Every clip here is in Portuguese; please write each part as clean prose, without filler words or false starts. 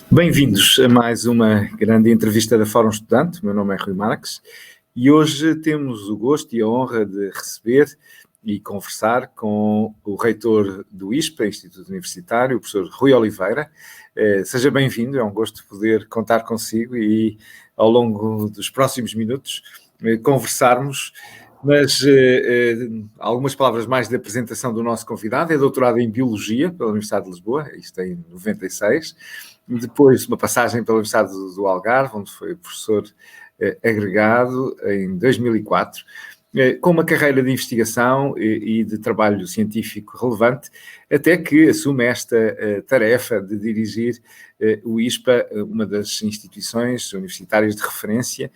Bem-vindos a mais uma grande entrevista da Fórum Estudante. O meu nome é Rui Marques e hoje temos o gosto e a honra de receber e conversar com o reitor do ISPA, Instituto Universitário, o professor Rui Oliveira. Seja bem-vindo, é um gosto poder contar consigo e ao longo dos próximos minutos conversarmos. Mas algumas palavras mais de apresentação do nosso convidado. É doutorado em Biologia pela Universidade de Lisboa, isto em 96. Depois, uma passagem pela Universidade do Algarve, onde foi professor agregado em 2004, com uma carreira de investigação e de trabalho científico relevante, até que assume esta tarefa de dirigir o ISPA, uma das instituições universitárias de referência,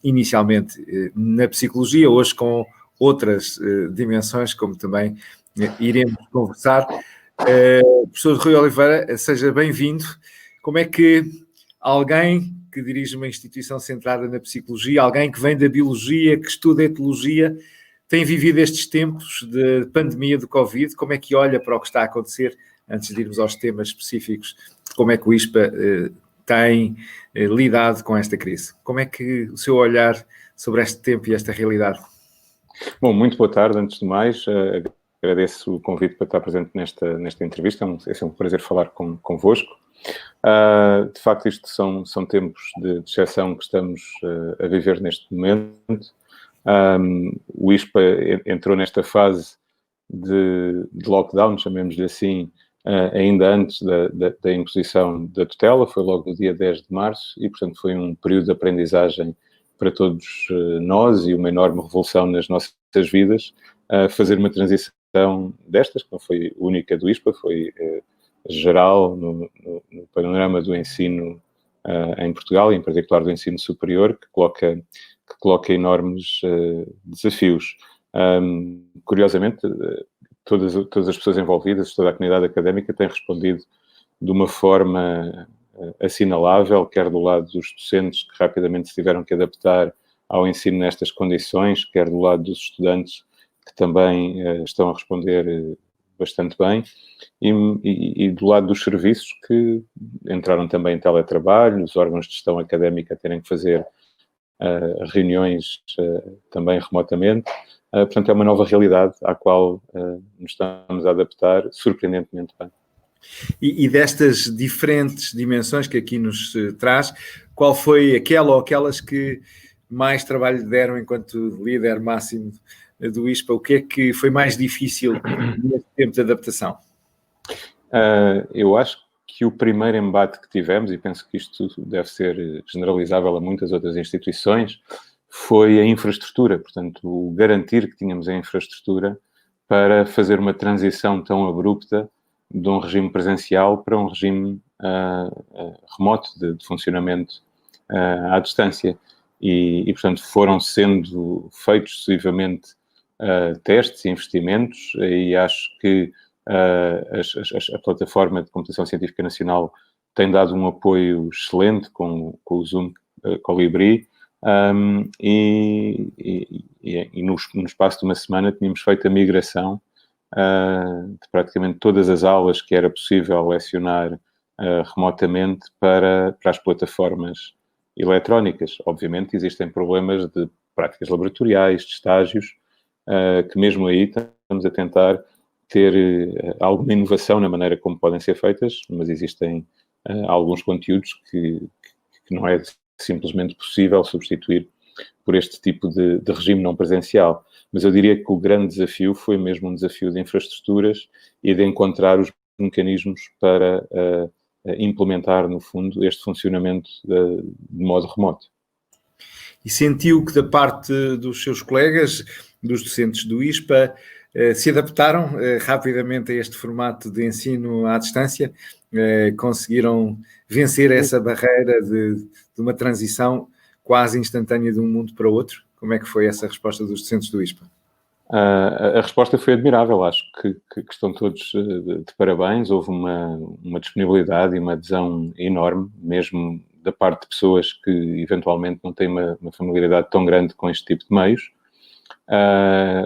inicialmente na psicologia, hoje com outras dimensões, como também iremos conversar. Professor Rui Oliveira, seja bem-vindo. Como é que alguém que dirige uma instituição centrada na psicologia, alguém que vem da biologia, que estuda etologia, tem vivido estes tempos de pandemia do Covid? Como é que olha para o que está a acontecer, antes de irmos aos temas específicos, como é que o ISPA tem lidado com esta crise? Como é que o seu olhar sobre este tempo e esta realidade? Bom, muito boa tarde, antes de mais. Agradeço o convite para estar presente nesta entrevista. É sempre um prazer falar convosco. De facto, isto são tempos de exceção que estamos a viver neste momento. O ISPA entrou nesta fase de lockdown, chamemos-lhe assim, ainda antes da imposição da tutela, foi logo no dia 10 de março, e, portanto, foi um período de aprendizagem para todos nós e uma enorme revolução nas nossas vidas, fazer uma transição destas, que não foi única do ISPA, foi geral no panorama do ensino em Portugal, e em particular do ensino superior, que coloca enormes desafios. Curiosamente, todas as pessoas envolvidas, toda a comunidade académica tem respondido de uma forma assinalável, quer do lado dos docentes que rapidamente se tiveram que adaptar ao ensino nestas condições, quer do lado dos estudantes que também estão a responder bastante bem, e do lado dos serviços que entraram também em teletrabalho, os órgãos de gestão académica terem que fazer reuniões também remotamente. Portanto, é uma nova realidade à qual nos estamos a adaptar surpreendentemente bem. E destas diferentes dimensões que aqui nos traz, qual foi aquela ou aquelas que mais trabalho lhe deram enquanto líder máximo do ISPA? O que é que foi mais difícil neste tempo de adaptação? Eu acho que o primeiro embate que tivemos, e penso que isto deve ser generalizável a muitas outras instituições, foi a infraestrutura. Portanto, o garantir que tínhamos a infraestrutura para fazer uma transição tão abrupta de um regime presencial para um regime remoto de funcionamento à distância. E, portanto, foram sendo feitos sucessivamente testes e investimentos, e acho que a plataforma de computação científica nacional tem dado um apoio excelente com o Zoom Colibri, e no espaço de uma semana tínhamos feito a migração de praticamente todas as aulas que era possível lecionar remotamente para as plataformas eletrónicas. Obviamente existem problemas de práticas laboratoriais, de estágios, que mesmo aí estamos a tentar ter alguma inovação na maneira como podem ser feitas, mas existem alguns conteúdos que não é simplesmente possível substituir por este tipo de regime não presencial. Mas eu diria que o grande desafio foi mesmo um desafio de infraestruturas e de encontrar os mecanismos para implementar, no fundo, este funcionamento de modo remoto. E sentiu que da parte dos seus colegas, dos docentes do ISPA, se adaptaram rapidamente a este formato de ensino à distância? Conseguiram vencer essa barreira de uma transição quase instantânea de um mundo para o outro? Como é que foi essa resposta dos docentes do ISPA? A resposta foi admirável. Acho que estão todos de parabéns. Houve uma disponibilidade e uma adesão enorme, mesmo da parte de pessoas que eventualmente não têm uma familiaridade tão grande com este tipo de meios.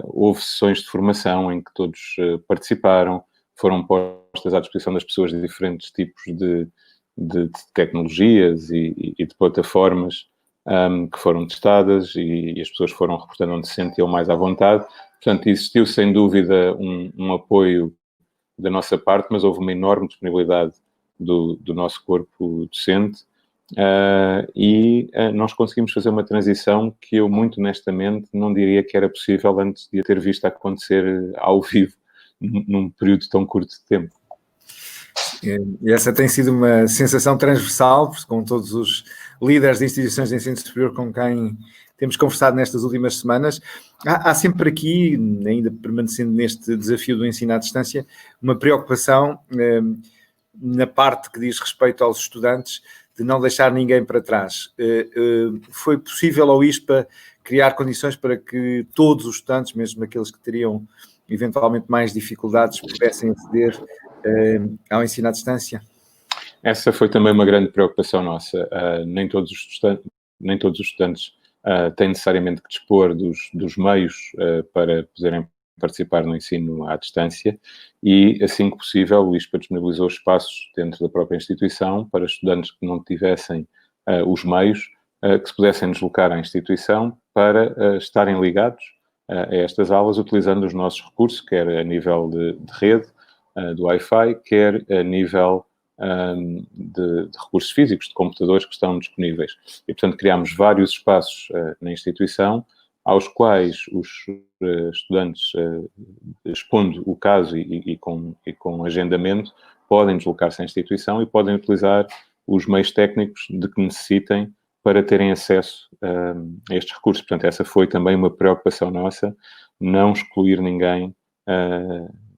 Houve sessões de formação em que todos participaram, foram postas à disposição das pessoas de diferentes tipos de de tecnologias e de plataformas que foram testadas e as pessoas foram reportando onde se sentiam mais à vontade. Portanto, existiu sem dúvida um apoio da nossa parte, mas houve uma enorme disponibilidade do nosso corpo docente nós conseguimos fazer uma transição que eu, muito honestamente, não diria que era possível antes de a ter visto acontecer ao vivo, num período tão curto de tempo. E essa tem sido uma sensação transversal, com todos os líderes de instituições de ensino superior com quem temos conversado nestas últimas semanas. Há sempre aqui, ainda permanecendo neste desafio do ensino à distância, uma preocupação na parte que diz respeito aos estudantes, de não deixar ninguém para trás. Foi possível ao ISPA criar condições para que todos os estudantes, mesmo aqueles que teriam eventualmente mais dificuldades, pudessem aceder ao ensino à distância? Essa foi também uma grande preocupação nossa. Nem todos os estudantes têm necessariamente que dispor dos meios para poderem participar no ensino à distância e, assim que possível, o ISPA disponibilizou espaços dentro da própria instituição para estudantes que não tivessem os meios que se pudessem deslocar à instituição para estarem ligados a estas aulas utilizando os nossos recursos, quer a nível de rede, do Wi-Fi, quer a nível de recursos físicos, de computadores que estão disponíveis. E, portanto, criámos vários espaços na instituição aos quais os estudantes, expondo o caso e com agendamento, podem deslocar-se à instituição e podem utilizar os meios técnicos de que necessitem para terem acesso a estes recursos. Portanto, essa foi também uma preocupação nossa, não excluir ninguém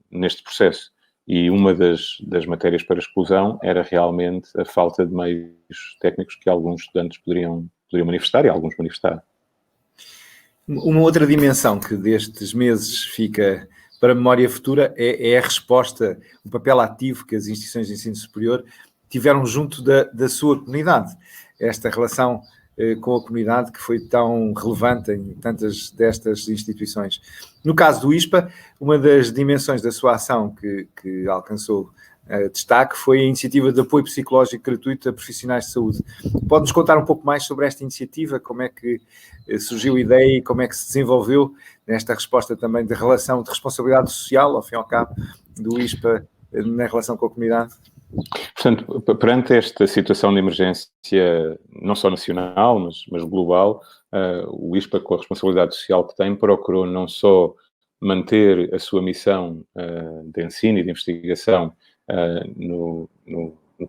neste processo. E uma das matérias para exclusão era realmente a falta de meios técnicos que alguns estudantes poderiam manifestar e alguns manifestaram. Uma outra dimensão que destes meses fica para a memória futura é a resposta, o papel ativo que as instituições de ensino superior tiveram junto da sua comunidade. Esta relação com a comunidade que foi tão relevante em tantas destas instituições. No caso do ISPA, uma das dimensões da sua ação que alcançou destaque foi a iniciativa de apoio psicológico gratuito a profissionais de saúde. Pode-nos contar um pouco mais sobre esta iniciativa, como é que surgiu a ideia e como é que se desenvolveu nesta resposta também de relação de responsabilidade social, ao fim e ao cabo, do ISPA na relação com a comunidade? Portanto, perante esta situação de emergência, não só nacional, mas global, o ISPA, com a responsabilidade social que tem, procurou não só manter a sua missão de ensino e de investigação no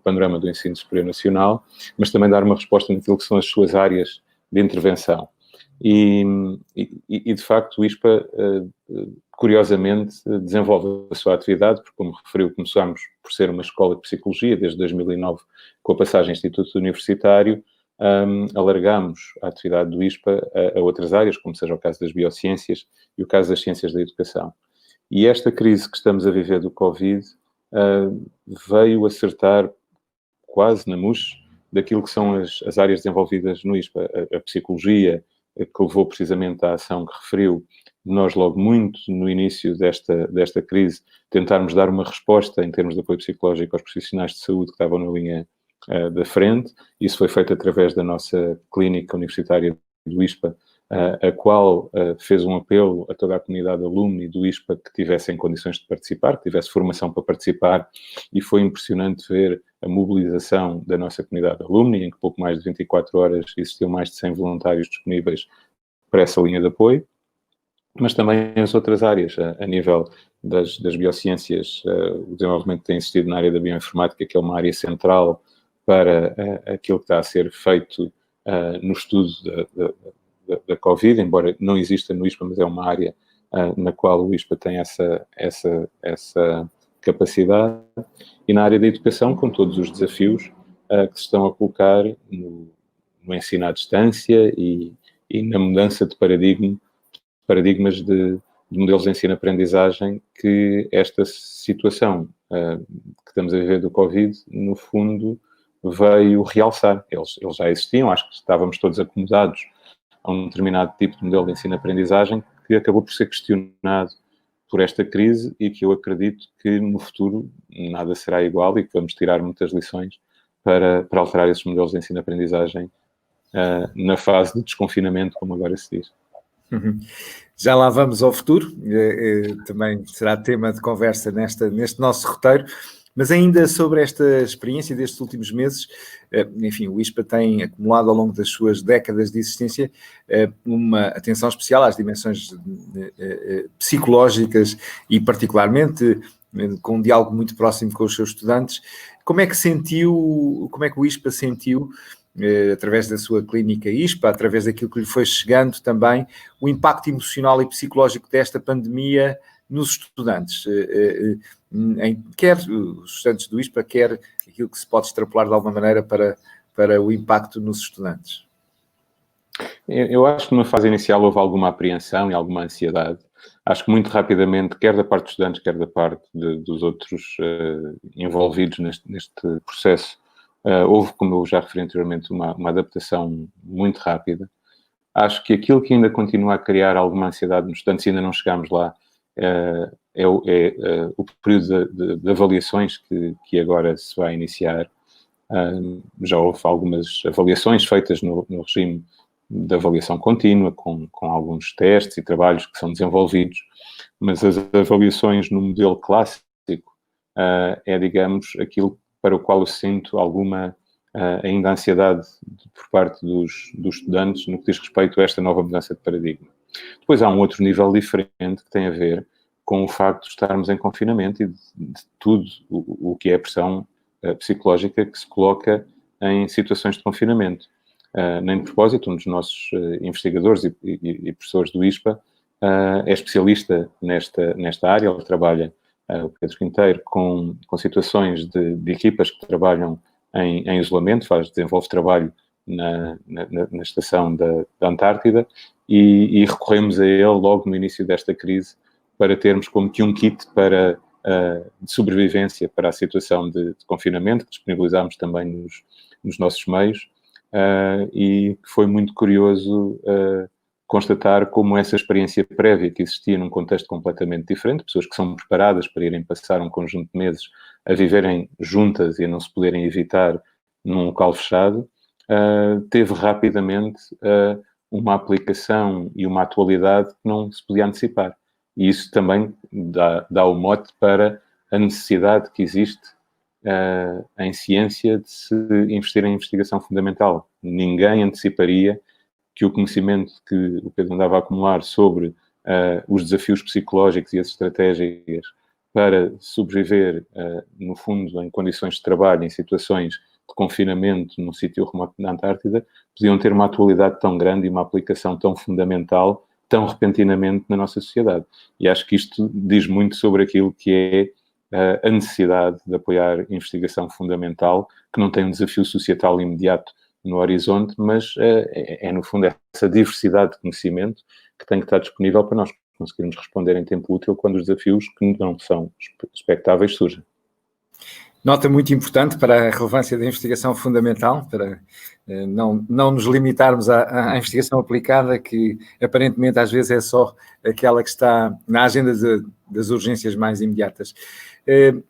panorama do ensino superior nacional, mas também dar uma resposta naquilo que são as suas áreas de intervenção. E de facto, o ISPA, curiosamente, desenvolve a sua atividade, porque, como referiu, começámos por ser uma escola de psicologia desde 2009, com a passagem ao Instituto Universitário, alargámos a atividade do ISPA a outras áreas, como seja o caso das biociências e o caso das ciências da educação. E esta crise que estamos a viver do Covid veio acertar quase na mousse daquilo que são as áreas desenvolvidas no ISPA. A psicologia, que levou precisamente à ação que referiu, nós logo muito no início desta crise tentarmos dar uma resposta em termos de apoio psicológico aos profissionais de saúde que estavam na linha da frente. Isso foi feito através da nossa clínica universitária do ISPA, a qual fez um apelo a toda a comunidade alumni do ISPA que tivessem condições de participar, que tivesse formação para participar, e foi impressionante ver a mobilização da nossa comunidade alumni, em que pouco mais de 24 horas existiam mais de 100 voluntários disponíveis para essa linha de apoio, mas também as outras áreas, a nível das biociências, o desenvolvimento tem existido na área da bioinformática, que é uma área central para aquilo que está a ser feito no estudo da Covid, embora não exista no ISPA, mas é uma área na qual o ISPA tem essa capacidade, e na área da educação, com todos os desafios que se estão a colocar no ensino à distância e na mudança de paradigmas de modelos de ensino-aprendizagem, que esta situação que estamos a viver do Covid, no fundo, veio realçar. Eles já existiam, acho que estávamos todos acomodados a um determinado tipo de modelo de ensino-aprendizagem que acabou por ser questionado por esta crise e que eu acredito que no futuro nada será igual e que vamos tirar muitas lições para alterar esses modelos de ensino-aprendizagem na fase de desconfinamento, como agora se diz. Já lá vamos ao futuro, também será tema de conversa neste nosso roteiro, mas ainda sobre esta experiência destes últimos meses, enfim, o ISPA tem acumulado ao longo das suas décadas de existência uma atenção especial às dimensões psicológicas e particularmente com um diálogo muito próximo com os seus estudantes. Como é que o ISPA sentiu, através da sua clínica ISPA, através daquilo que lhe foi chegando também, o impacto emocional e psicológico desta pandemia nos estudantes, quer os estudantes do ISPA, quer aquilo que se pode extrapolar de alguma maneira para o impacto nos estudantes? Eu acho que numa fase inicial houve alguma apreensão e alguma ansiedade. Acho que muito rapidamente, quer da parte dos estudantes, quer da parte dos outros envolvidos neste processo, houve, como eu já referi anteriormente, uma adaptação muito rápida. Acho que aquilo que ainda continua a criar alguma ansiedade nos estudantes, e ainda não chegámos lá, é o período de avaliações que agora se vai iniciar. Já houve algumas avaliações feitas no regime de avaliação contínua, com alguns testes e trabalhos que são desenvolvidos, mas as avaliações no modelo clássico digamos, aquilo para o qual eu sinto alguma ainda ansiedade por parte dos estudantes no que diz respeito a esta nova mudança de paradigma. Depois há um outro nível diferente que tem a ver com o facto de estarmos em confinamento e de tudo o que é a pressão psicológica que se coloca em situações de confinamento. Nem de propósito, um dos nossos investigadores e professores do ISPA é especialista nesta área. Ele trabalha, o Pedro Quinteiro, com situações de equipas que trabalham em isolamento, desenvolve trabalho na estação da Antártida e recorremos a ele logo no início desta crise para termos como que um kit de sobrevivência para a situação de confinamento, que disponibilizámos também nos nossos meios, e foi muito curioso constatar como essa experiência prévia que existia num contexto completamente diferente, pessoas que são preparadas para irem passar um conjunto de meses a viverem juntas e a não se poderem evitar num local fechado, teve rapidamente uma aplicação e uma atualidade que não se podia antecipar. E isso também dá o mote para a necessidade que existe em ciência de se investir em investigação fundamental. Ninguém anteciparia que o conhecimento que o Pedro andava a acumular sobre os desafios psicológicos e as estratégias para sobreviver, no fundo, em condições de trabalho, em situações de confinamento num sítio remoto na Antártida, podiam ter uma atualidade tão grande e uma aplicação tão fundamental, tão repentinamente na nossa sociedade. E acho que isto diz muito sobre aquilo que é a necessidade de apoiar investigação fundamental, que não tem um desafio societal imediato no horizonte, mas no fundo, essa diversidade de conhecimento que tem que estar disponível para nós conseguirmos responder em tempo útil quando os desafios que não são expectáveis surgem. Nota muito importante para a relevância da investigação fundamental, para não nos limitarmos à investigação aplicada, que aparentemente às vezes é só aquela que está na agenda das urgências mais imediatas.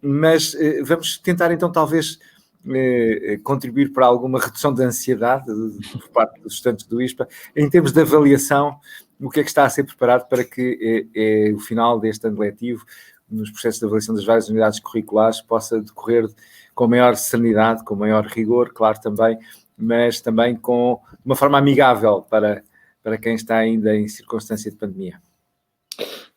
Mas vamos tentar então talvez contribuir para alguma redução da ansiedade por parte dos estudantes do ISPA. Em termos de avaliação, o que é que está a ser preparado para que o final deste ano letivo, nos processos de avaliação das várias unidades curriculares, possa decorrer com maior serenidade, com maior rigor, claro, também, mas também com uma forma amigável para quem está ainda em circunstância de pandemia?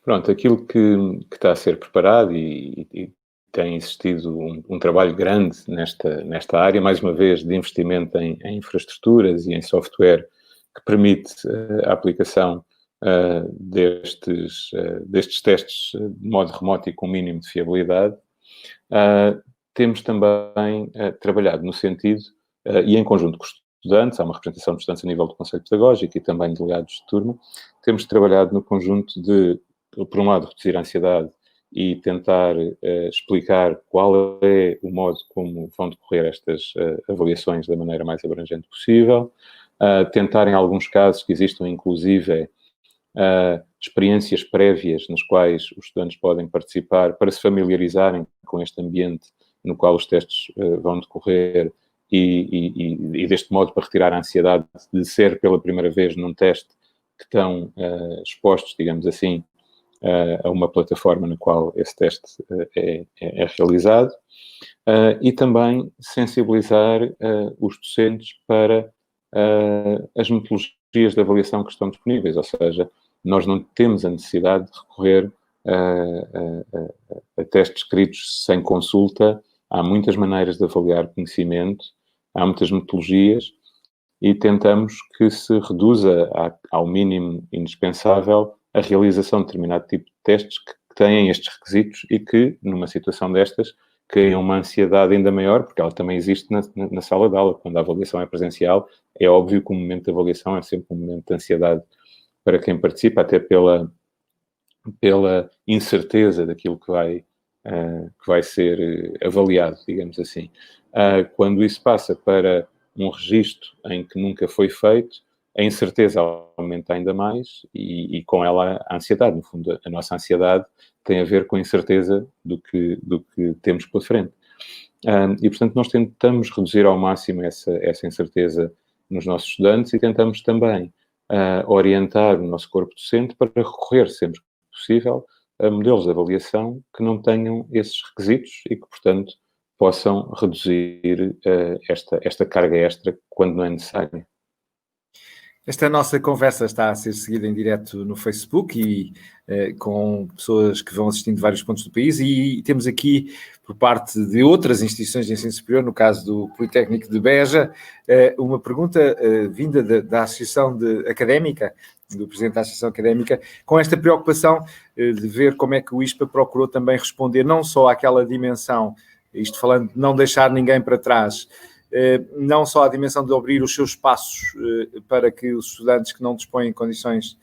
Pronto, aquilo que está a ser preparado e tem existido um trabalho grande nesta área, mais uma vez, de investimento em infraestruturas e em software que permite a aplicação destes testes de modo remoto e com mínimo de fiabilidade. Temos também trabalhado no sentido, e em conjunto com os estudantes, há uma representação de estudantes a nível do Conselho Pedagógico e também delegados de turma, temos trabalhado no conjunto de, por um lado, reduzir a ansiedade e tentar explicar qual é o modo como vão decorrer estas avaliações da maneira mais abrangente possível, tentar, em alguns casos que existam, inclusive, experiências prévias nas quais os estudantes podem participar para se familiarizarem com este ambiente no qual os testes vão decorrer e deste modo para retirar a ansiedade de ser pela primeira vez num teste que estão expostos, digamos assim, a uma plataforma na qual esse teste é realizado, e também sensibilizar os docentes para as metodologias de avaliação que estão disponíveis, ou seja, nós não temos a necessidade de recorrer a testes escritos sem consulta. Há muitas maneiras de avaliar conhecimento, há muitas metodologias e tentamos que se reduza ao mínimo indispensável a realização de determinado tipo de testes que têm estes requisitos e que, numa situação destas, criam uma ansiedade ainda maior, porque ela também existe na sala de aula. Quando a avaliação é presencial, é óbvio que o momento de avaliação é sempre um momento de ansiedade para quem participa, até pela incerteza daquilo que vai ser avaliado, digamos assim. Quando isso passa para um registro em que nunca foi feito, a incerteza aumenta ainda mais e com ela a ansiedade. No fundo, a nossa ansiedade tem a ver com a incerteza do que temos pela frente. E, portanto, nós tentamos reduzir ao máximo essa incerteza nos nossos estudantes e tentamos também orientar o nosso corpo docente para recorrer sempre que possível a modelos de avaliação que não tenham esses requisitos e que, portanto, possam reduzir esta carga extra quando não é necessária. Esta nossa conversa está a ser seguida em direto no Facebook e com pessoas que vão assistindo de vários pontos do país, e temos aqui, por parte de outras instituições de ensino superior, no caso do Politécnico de Beja, uma pergunta vinda da Associação Académica, do Presidente da Associação Académica, com esta preocupação de ver como é que o ISPA procurou também responder não só àquela dimensão, isto falando de não deixar ninguém para trás, não só a dimensão de abrir os seus espaços para que os estudantes que não dispõem de condições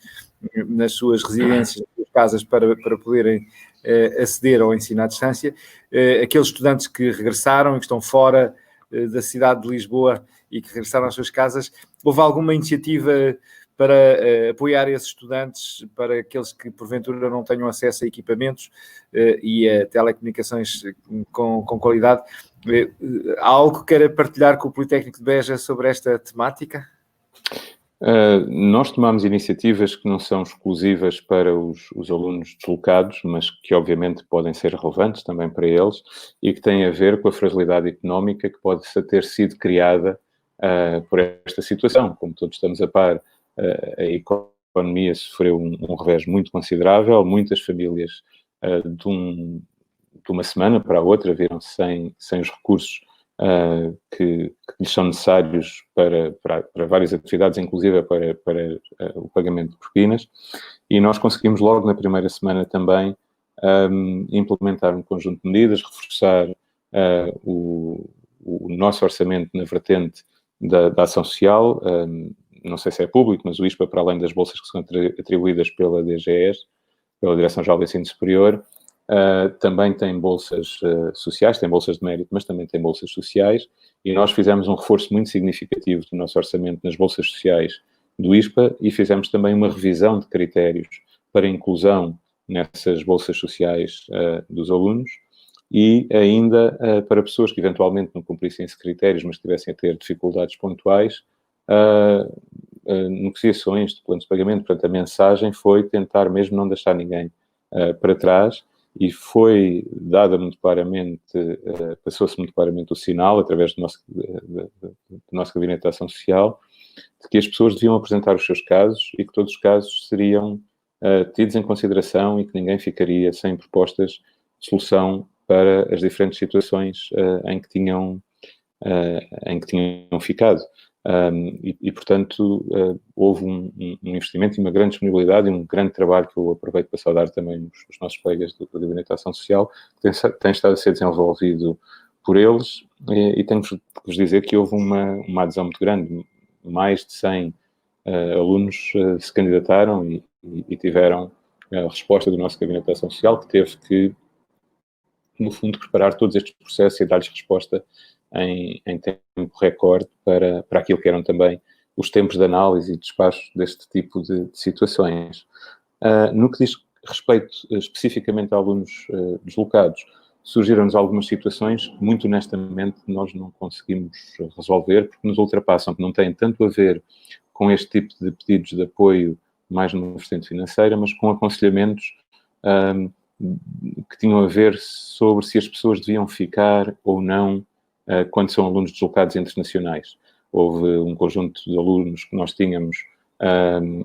nas suas residências, nas suas casas, para poderem aceder ao ensino à distância, aqueles estudantes que regressaram e que estão fora da cidade de Lisboa e que regressaram às suas casas, houve alguma iniciativa para apoiar esses estudantes, para aqueles que porventura não tenham acesso a equipamentos e a telecomunicações com qualidade? Há algo que queira partilhar com o Politécnico de Beja sobre esta temática? Nós tomamos iniciativas que não são exclusivas para os alunos deslocados, mas que obviamente podem ser relevantes também para eles e que têm a ver com a fragilidade económica que pode ter sido criada por esta situação. Como todos estamos a par, a economia sofreu um revés muito considerável, muitas famílias de uma semana para a outra viram-se sem os recursos que lhes são necessários para várias atividades, inclusive para o pagamento de propinas, e nós conseguimos logo na primeira semana também implementar um conjunto de medidas, reforçar o nosso orçamento na vertente da ação social. Não sei se é público, mas o ISPA, para além das bolsas que são atribuídas pela DGES, pela Direção-Geral do Ensino Superior, também tem bolsas sociais, tem bolsas de mérito, mas também tem bolsas sociais, e nós fizemos um reforço muito significativo do nosso orçamento nas bolsas sociais do ISPA e fizemos também uma revisão de critérios para inclusão nessas bolsas sociais dos alunos e ainda para pessoas que eventualmente não cumprissem esses critérios, mas tivessem a ter dificuldades pontuais, negociações de planos de pagamento. Portanto, a mensagem foi tentar mesmo não deixar ninguém para trás, e foi dada muito claramente, passou-se muito claramente o sinal, através do nosso Gabinete de Ação Social, de que as pessoas deviam apresentar os seus casos e que todos os casos seriam tidos em consideração e que ninguém ficaria sem propostas de solução para as diferentes situações em que tinham ficado. Portanto, houve um investimento e uma grande disponibilidade e um grande trabalho que eu aproveito para saudar também os nossos colegas do Gabinete de Ação Social, que tem estado a ser desenvolvido por eles, e tenho que vos dizer que houve uma adesão muito grande. Mais de 100 alunos se candidataram e tiveram a resposta do nosso Gabinete de Ação Social, que teve que, no fundo, preparar todos estes processos e dar-lhes resposta em tempo recorde para aquilo que eram também os tempos de análise e despacho deste tipo de situações. No que diz respeito especificamente a alunos deslocados, surgiram-nos algumas situações que, muito honestamente, nós não conseguimos resolver porque nos ultrapassam, que não têm tanto a ver com este tipo de pedidos de apoio mais numa vertente financeira, mas com aconselhamentos que tinham a ver sobre se as pessoas deviam ficar ou não quando são alunos deslocados internacionais. Houve um conjunto de alunos que nós tínhamos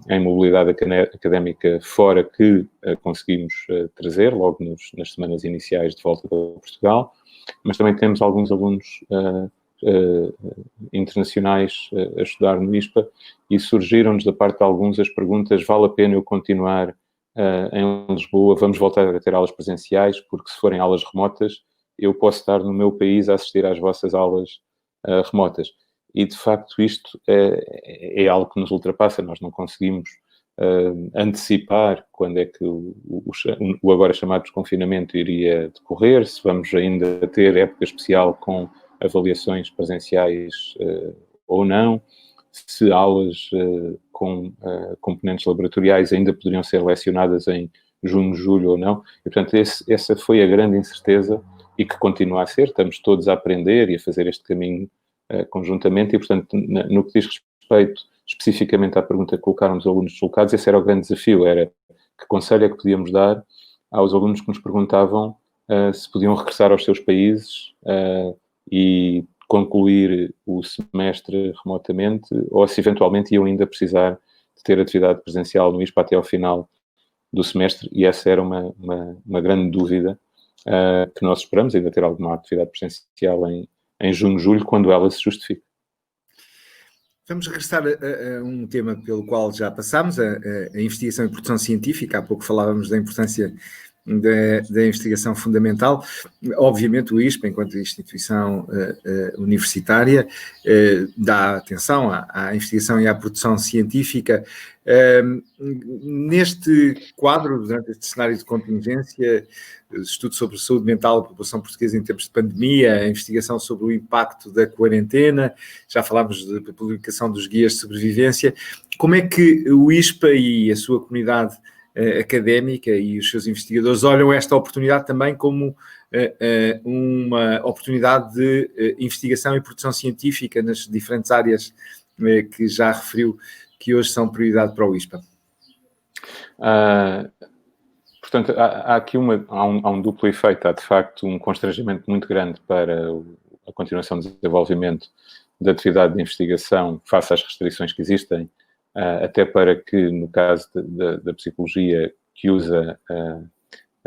em mobilidade académica fora que conseguimos trazer logo nas semanas iniciais de volta para Portugal, mas também temos alguns alunos internacionais a estudar no ISPA e surgiram-nos da parte de alguns as perguntas: vale a pena eu continuar em Lisboa? Vamos voltar a ter aulas presenciais, porque se forem aulas remotas eu posso estar no meu país a assistir às vossas aulas remotas. E, de facto, isto é algo que nos ultrapassa. Nós não conseguimos antecipar quando é que o agora chamado desconfinamento iria decorrer, se vamos ainda ter época especial com avaliações presenciais ou não, se aulas com componentes laboratoriais ainda poderiam ser lecionadas em junho, julho ou não. E, portanto, essa foi a grande incerteza e que continua a ser. Estamos todos a aprender e a fazer este caminho conjuntamente e, portanto, no que diz respeito especificamente à pergunta que colocaram os alunos deslocados, esse era o grande desafio, era que conselho é que podíamos dar aos alunos que nos perguntavam se podiam regressar aos seus países e concluir o semestre remotamente ou se eventualmente iam ainda precisar de ter atividade presencial no ISPA até ao final do semestre, e essa era uma grande dúvida que nós esperamos ainda ter alguma atividade presencial em junho, julho, quando ela se justifique. Vamos regressar a um tema pelo qual já passámos, a investigação e produção científica. Há pouco falávamos da importância da investigação fundamental. Obviamente o ISPA, enquanto instituição universitária, dá atenção à investigação e à produção científica. Neste quadro, durante este cenário de contingência, estudo sobre saúde mental da população portuguesa em tempos de pandemia, a investigação sobre o impacto da quarentena, já falámos da publicação dos guias de sobrevivência. Como é que o ISPA e a sua comunidade académica e os seus investigadores olham esta oportunidade também como uma oportunidade de investigação e produção científica nas diferentes áreas que já referiu que hoje são prioridade para o ISPA? Portanto, há aqui há um duplo efeito. Há, de facto, um constrangimento muito grande para a continuação do desenvolvimento da atividade de investigação face às restrições que existem, até para que, no caso da psicologia, que usa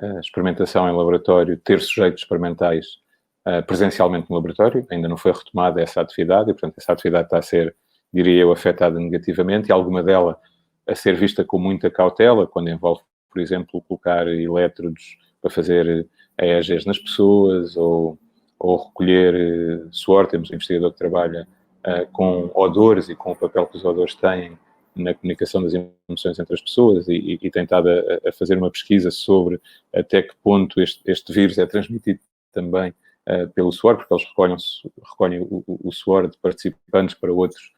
a experimentação em laboratório, ter sujeitos experimentais presencialmente no laboratório. Ainda não foi retomada essa atividade e, portanto, essa atividade está a ser, diria eu, afetada negativamente, e alguma dela a ser vista com muita cautela, quando envolve, por exemplo, colocar elétrodos para fazer EEGs nas pessoas ou recolher suor. Temos um investigador que trabalha com odores e com o papel que os odores têm na comunicação das emoções entre as pessoas e tem estado a fazer uma pesquisa sobre até que ponto este vírus é transmitido também pelo suor, porque eles recolhem o suor de participantes para outros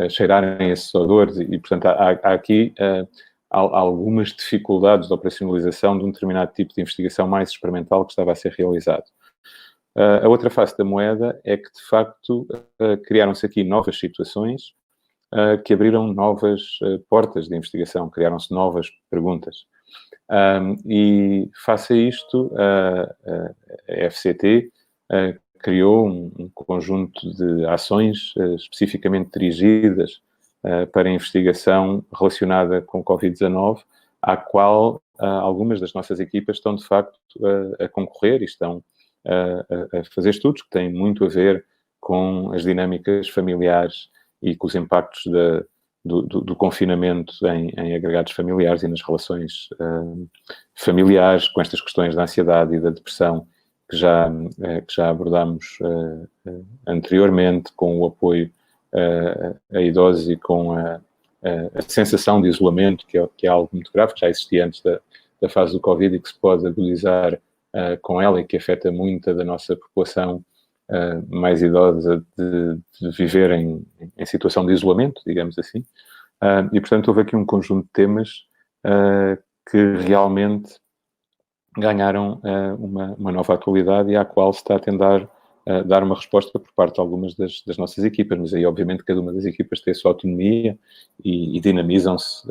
cheirarem esses odores e portanto, há aqui algumas dificuldades de operacionalização de um determinado tipo de investigação mais experimental que estava a ser realizado. A outra face da moeda é que, de facto, criaram-se aqui novas situações que abriram novas portas de investigação, criaram-se novas perguntas. E, face a isto, a FCT criou um conjunto de ações especificamente dirigidas para a investigação relacionada com Covid-19, à qual algumas das nossas equipas estão, de facto, a concorrer e estão a fazer estudos que têm muito a ver com as dinâmicas familiares e com os impactos do confinamento em agregados familiares e nas relações familiares, com estas questões da ansiedade e da depressão que já abordámos anteriormente, com o apoio a idosos e com a sensação de isolamento, que é algo muito grave, que já existia antes da fase do Covid e que se pode agudizar com ela e que afeta muita da nossa população mais idosa de viver em situação de isolamento, digamos assim. E, portanto, houve aqui um conjunto de temas que realmente ganharam uma nova atualidade e à qual se está a tentar dar uma resposta por parte de algumas das nossas equipas, mas aí obviamente cada uma das equipas tem a sua autonomia e dinamizam-se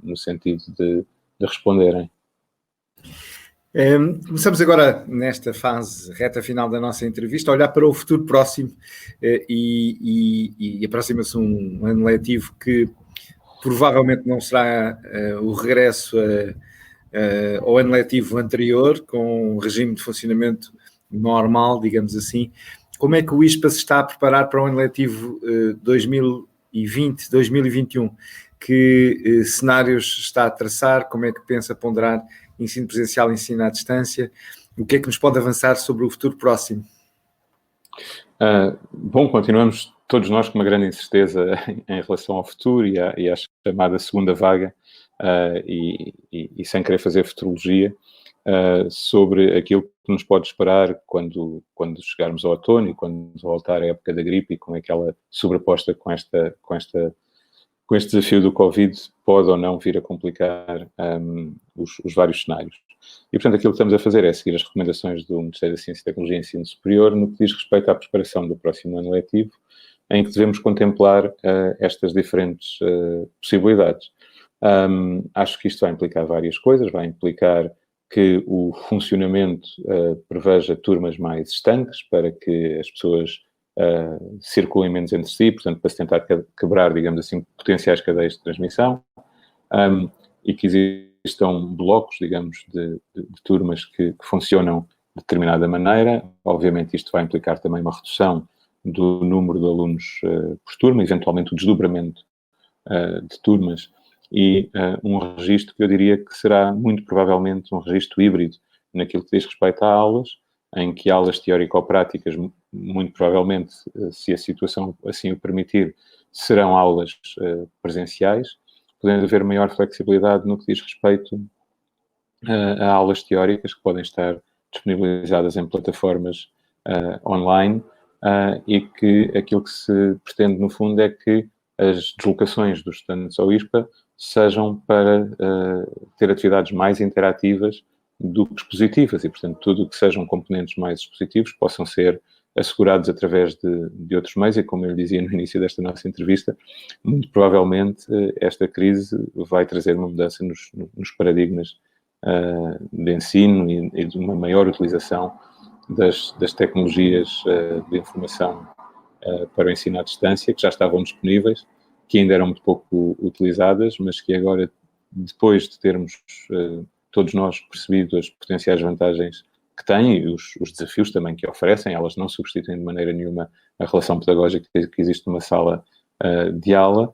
no sentido de responderem. Começamos agora, nesta fase, reta final da nossa entrevista, a olhar para o futuro próximo e aproxima-se um ano letivo que provavelmente não será o regresso ao ano letivo anterior, com um regime de funcionamento normal, digamos assim. Como é que o ISPA se está a preparar para o ano letivo 2020-2021? Que cenários está a traçar? Como é que pensa ponderar ensino presencial e ensino à distância? O que é que nos pode avançar sobre o futuro próximo? Bom, continuamos todos nós com uma grande incerteza em relação ao futuro e à chamada segunda vaga e sem querer fazer futurologia sobre aquilo que nos pode esperar quando chegarmos ao outono e quando voltar a época da gripe e como é que ela, sobreposta com este desafio do Covid, pode ou não vir a complicar os vários cenários. E, portanto, aquilo que estamos a fazer é seguir as recomendações do Ministério da Ciência, Tecnologia e Ensino Superior no que diz respeito à preparação do próximo ano letivo, em que devemos contemplar estas diferentes possibilidades. Acho que isto vai implicar várias coisas, vai implicar que o funcionamento preveja turmas mais estanques para que as pessoas circulem menos entre si, portanto, para se tentar quebrar, digamos assim, potenciais cadeias de transmissão, e que existam blocos, digamos, de turmas que funcionam de determinada maneira. Obviamente, isto vai implicar também uma redução do número de alunos por turma, eventualmente o desdobramento de turmas e um registro que eu diria que será muito provavelmente um registro híbrido naquilo que diz respeito a aulas, em que aulas teórico-práticas, muito provavelmente, se a situação assim o permitir, serão aulas presenciais, podendo haver maior flexibilidade no que diz respeito a aulas teóricas que podem estar disponibilizadas em plataformas online e que aquilo que se pretende, no fundo, é que as deslocações dos estudantes ao ISPA sejam para ter atividades mais interativas do que expositivas e, portanto, tudo o que sejam componentes mais expositivos possam ser assegurados através de outros meios e, como eu lhe dizia no início desta nossa entrevista, muito provavelmente esta crise vai trazer uma mudança nos paradigmas de ensino e de uma maior utilização das tecnologias de informação para o ensino à distância, que já estavam disponíveis, que ainda eram muito pouco utilizadas, mas que agora, depois de termos todos nós percebido as potenciais vantagens que têm e os desafios também que oferecem, elas não substituem de maneira nenhuma a relação pedagógica que existe numa sala de aula,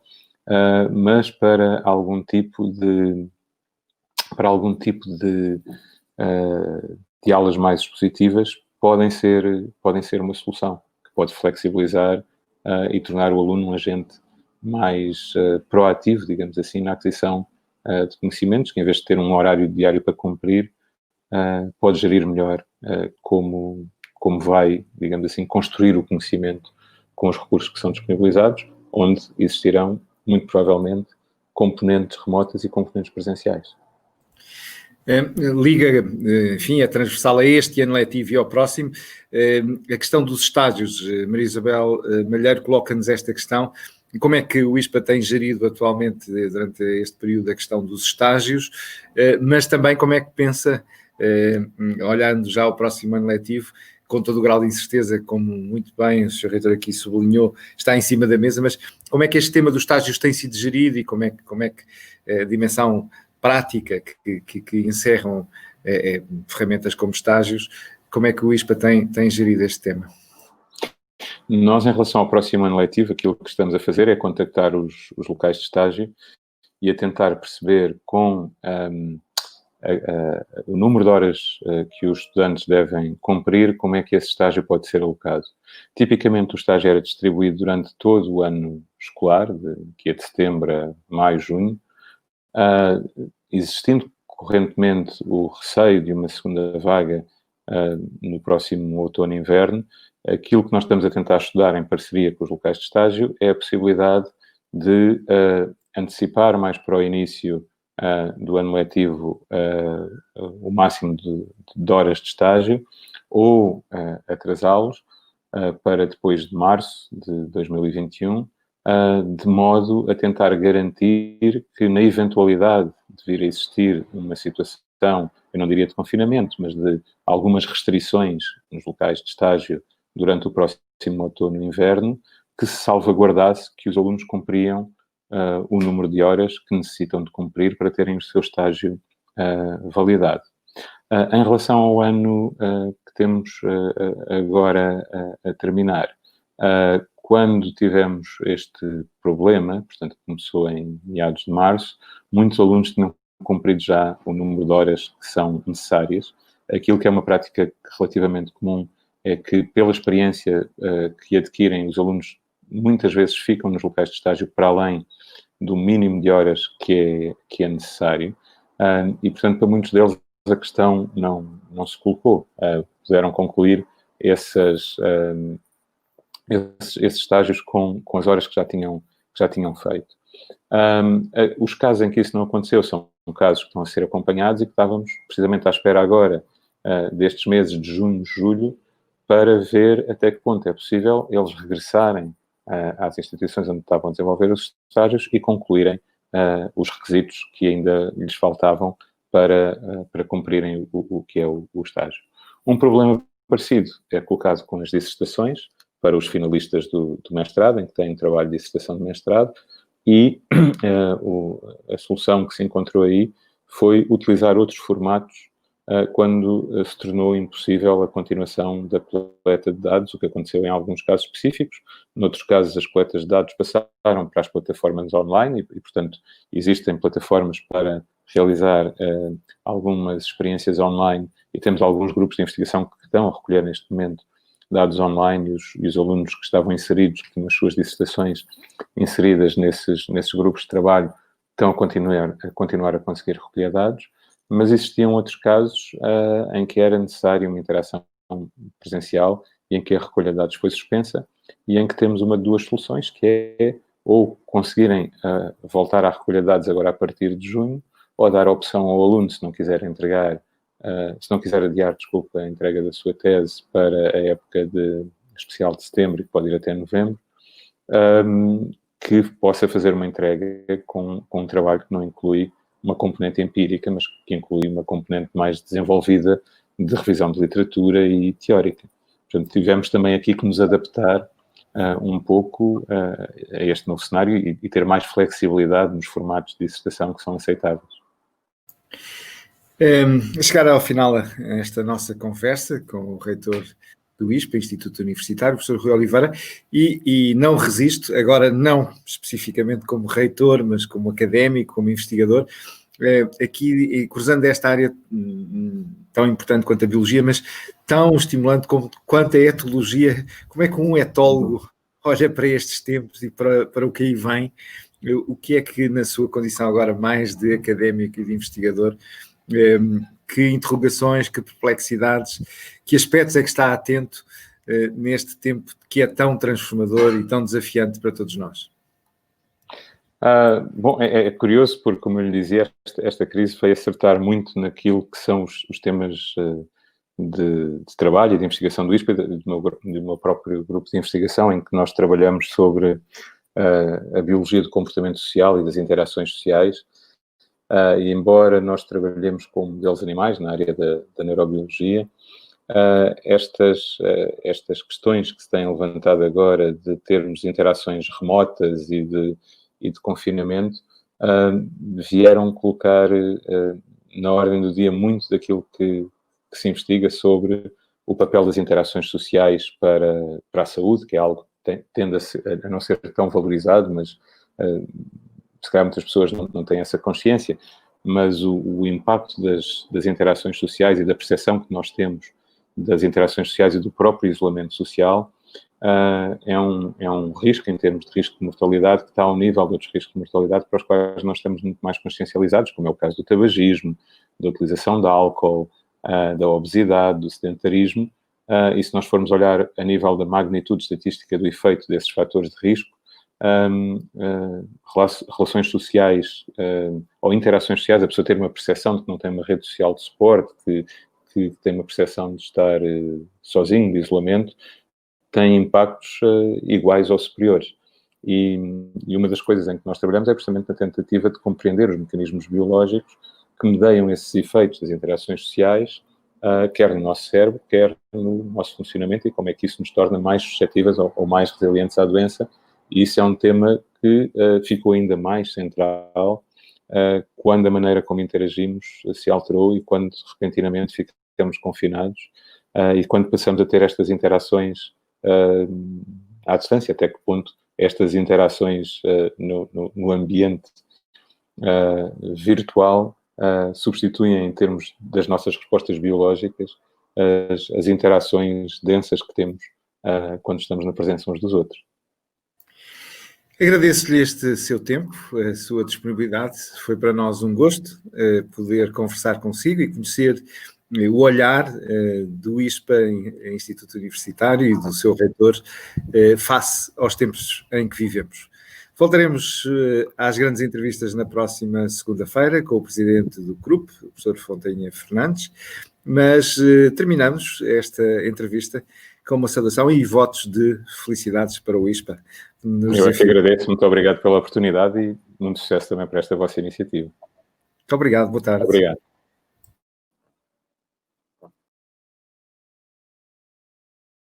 mas para algum tipo de aulas mais expositivas podem ser uma solução que pode flexibilizar e tornar o aluno um agente mais proativo, digamos assim, na aquisição de conhecimentos, que em vez de ter um horário diário para cumprir, pode gerir melhor como vai, digamos assim, construir o conhecimento com os recursos que são disponibilizados, onde existirão, muito provavelmente, componentes remotas e componentes presenciais. Liga, enfim, é transversal a este ano letivo e ao próximo. A questão dos estágios, Maria Isabel Malheiro coloca-nos esta questão. Como é que o ISPA tem gerido atualmente, durante este período, a questão dos estágios, mas também como é que pensa, olhando já ao próximo ano letivo, com todo o grau de incerteza, como muito bem o Sr. Reitor aqui sublinhou, está em cima da mesa, mas como é que este tema dos estágios tem sido gerido e como é que a dimensão prática que encerram ferramentas como estágios, como é que o ISPA tem gerido este tema? Nós, em relação ao próximo ano letivo, aquilo que estamos a fazer é contactar os locais de estágio e a tentar perceber com o número de horas que os estudantes devem cumprir, como é que esse estágio pode ser alocado. Tipicamente, o estágio era distribuído durante todo o ano escolar, que é de setembro a maio, junho, existindo correntemente o receio de uma segunda vaga no próximo outono e inverno. Aquilo que nós estamos a tentar estudar em parceria com os locais de estágio é a possibilidade de antecipar mais para o início do ano letivo o máximo de horas de estágio ou atrasá-los para depois de março de 2021, de modo a tentar garantir que, na eventualidade de vir a existir uma situação, eu não diria de confinamento, mas de algumas restrições nos locais de estágio durante o próximo outono e inverno, que se salvaguardasse que os alunos cumpriam o número de horas que necessitam de cumprir para terem o seu estágio validado. Em relação ao ano que temos agora a terminar, quando tivemos este problema, portanto, começou em meados de março, muitos alunos tinham cumprido já o número de horas que são necessárias. Aquilo que é uma prática relativamente comum é que, pela experiência que adquirem, os alunos muitas vezes ficam nos locais de estágio para além do mínimo de horas que é necessário. E, portanto, para muitos deles a questão não se colocou. Puderam concluir esses estágios com as horas que já tinham feito. Os casos em que isso não aconteceu são casos que estão a ser acompanhados e que estávamos precisamente à espera agora destes meses de junho, julho, para ver até que ponto é possível eles regressarem às instituições onde estavam a desenvolver os estágios e concluírem os requisitos que ainda lhes faltavam para cumprirem o que é o estágio. Um problema parecido é colocado com as dissertações para os finalistas do mestrado, em que têm trabalho de dissertação de mestrado, e a solução que se encontrou aí foi utilizar outros formatos quando se tornou impossível a continuação da coleta de dados, o que aconteceu em alguns casos específicos. Noutros casos, as coletas de dados passaram para as plataformas online e portanto, existem plataformas para realizar algumas experiências online e temos alguns grupos de investigação que estão a recolher neste momento dados online e os alunos que estavam inseridos, que tinham as suas dissertações inseridas nesses grupos de trabalho, estão a continuar a conseguir recolher dados, mas existiam outros casos em que era necessária uma interação presencial e em que a recolha de dados foi suspensa e em que temos uma de duas soluções, que é ou conseguirem voltar à recolha de dados agora a partir de junho, ou dar a opção ao aluno, se não quiser adiar, a entrega da sua tese para a época especial de setembro, que pode ir até novembro, que possa fazer uma entrega com um trabalho que não inclui uma componente empírica, mas que inclui uma componente mais desenvolvida de revisão de literatura e teórica. Portanto, tivemos também aqui que nos adaptar um pouco a este novo cenário e ter mais flexibilidade nos formatos de dissertação que são aceitáveis. A chegar ao final esta nossa conversa com o reitor do ISPA, Instituto Universitário, o professor Rui Oliveira, e não resisto, agora não especificamente como reitor, mas como académico, como investigador, aqui cruzando esta área tão importante quanto a biologia, mas tão estimulante quanto a etologia. Como é que um etólogo olha para estes tempos e para o que aí vem? O que é que, na sua condição agora mais de académico e de investigador, que interrogações, que perplexidades, que aspectos é que está atento neste tempo que é tão transformador e tão desafiante para todos nós? Bom, é curioso porque, como eu lhe dizia, esta crise foi acertar muito naquilo que são os temas de trabalho e de investigação do ISPA, do meu próprio grupo de investigação, em que nós trabalhamos sobre a biologia do comportamento social e das interações sociais. E embora nós trabalhemos com modelos animais na área da neurobiologia, estas questões que se têm levantado agora de termos interações remotas e de confinamento vieram colocar na ordem do dia muito daquilo que se investiga sobre o papel das interações sociais para a saúde, que é algo que tende a não ser tão valorizado, mas se calhar muitas pessoas não têm essa consciência, mas o impacto das interações sociais e da percepção que nós temos das interações sociais e do próprio isolamento social é um risco, em termos de risco de mortalidade, que está ao nível de outros riscos de mortalidade para os quais nós estamos muito mais consciencializados, como é o caso do tabagismo, da utilização de álcool, da obesidade, do sedentarismo, e se nós formos olhar a nível da magnitude estatística do efeito desses fatores de risco, relações sociais ou interações sociais, a pessoa ter uma percepção de que não tem uma rede social de suporte, que tem uma percepção de estar sozinho, de isolamento, tem impactos iguais ou superiores. E uma das coisas em que nós trabalhamos é precisamente na tentativa de compreender os mecanismos biológicos que medeiam esses efeitos das interações sociais, quer no nosso cérebro, quer no nosso funcionamento, e como é que isso nos torna mais suscetíveis ou mais resilientes à doença. E isso é um tema que ficou ainda mais central quando a maneira como interagimos se alterou e quando repentinamente ficamos confinados e quando passamos a ter estas interações à distância, até que ponto estas interações no ambiente virtual substituem, em termos das nossas respostas biológicas, as interações densas que temos quando estamos na presença uns dos outros. Agradeço-lhe este seu tempo, a sua disponibilidade. Foi para nós um gosto poder conversar consigo e conhecer o olhar do ISPA, Instituto Universitário, e do seu reitor face aos tempos em que vivemos. Voltaremos às grandes entrevistas na próxima segunda-feira com o presidente do CRUP, o professor Fontainha Fernandes, mas terminamos esta entrevista com uma saudação e votos de felicidades para o ISPA. Eu é que agradeço, muito obrigado pela oportunidade e muito sucesso também para esta vossa iniciativa. Muito obrigado, boa tarde. Obrigado.